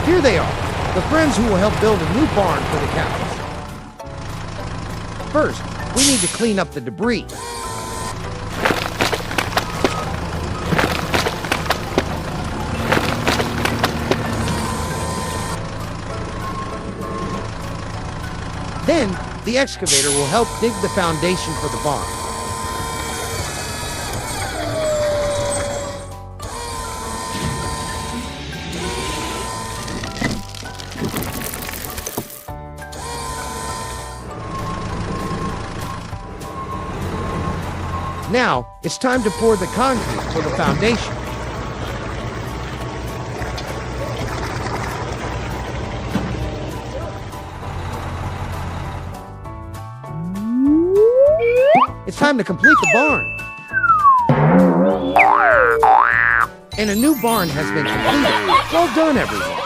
Here they are, the friends who will help build a new barn for the cows. First, we need to clean up the debris. Then, the excavator will help dig the foundation for the barn. Now, it's time to pour the concrete for the foundation. It's time to complete the barn. And a new barn has been completed. Well done, everyone.